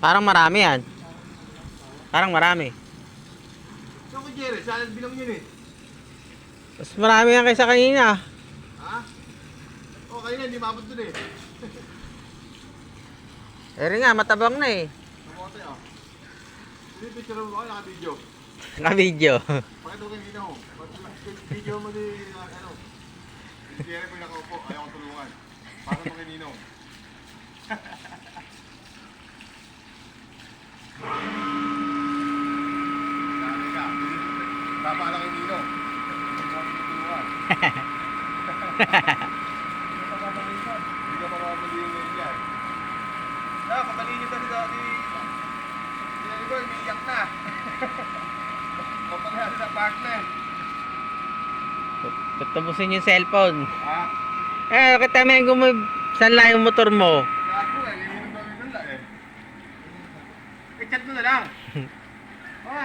Parang marami yan. Parang marami. So ko Jerry, saan bilang yun eh? Mas marami yan kaysa kanina. Ha? O kanina hindi mabot dun eh. Eri nga, matabang na eh. Namote oh. Hindi picture mo ako, naka-video. Naka-video. Pakita ko kanina ho. Video mo ni ano. Jerry ko nakaupo, ayaw ko tulungan. Para mo kay Ninong. Dami ka. Tama lang kay Ninong. Hindi ko tulungan. Hindi ka mamamaliin ngayon yan. Pamaliin nyo kasi daw ni Boy, umiiyak na. Papangyari sa partner. Tatapusin yung cellphone. Ha? Kita may saan lang yung motor mo? Gago eh, lilinong daw yun lang eh. I-chat mo na lang. Ha?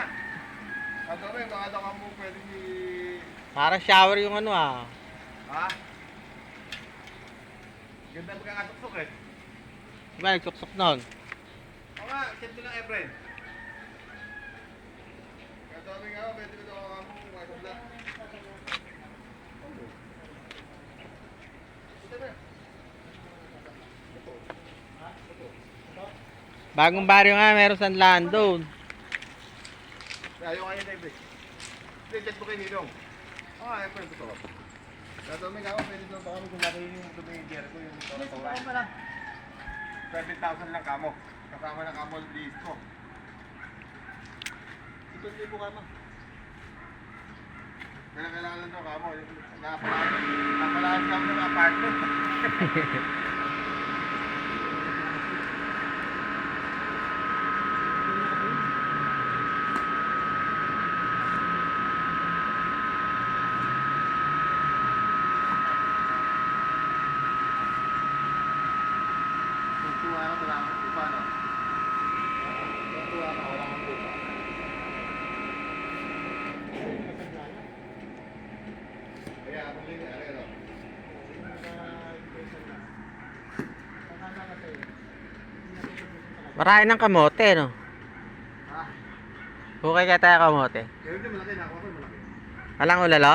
At okay, baka daw ka mo pwede ni... Parang shower yung ano ah. Ha? Ganda magkakatuktok eh. Diba nagsuksok nun? O nga, i-chat mo lang Efren. Katabi nga ako, pwede ko daw ka mo makikabla. Bagong baryo nga, meron San Lando. Ayaw nga yun, David. I-chat mo kay Ninong. O nga, Efren, gusto ko. Katabi nga ako, pwede daw baka mo kumaki yung tumingin Jericho yung ito. 7,000 lang kamo. Kasama na kamo list ko. Ito libo ka mo. Kailangan lang daw kamo. Napalaan kamo ng apartment. Tuwa ka, wala kang pupa, no? Tuwa ka, wala kang pupa. Kaya, muli na, ano? Marami ng kamote, no? Ha? Hukay ka tayo kamote. Kaya hindi malaki, nakuha ko malaki. Walang ulalo?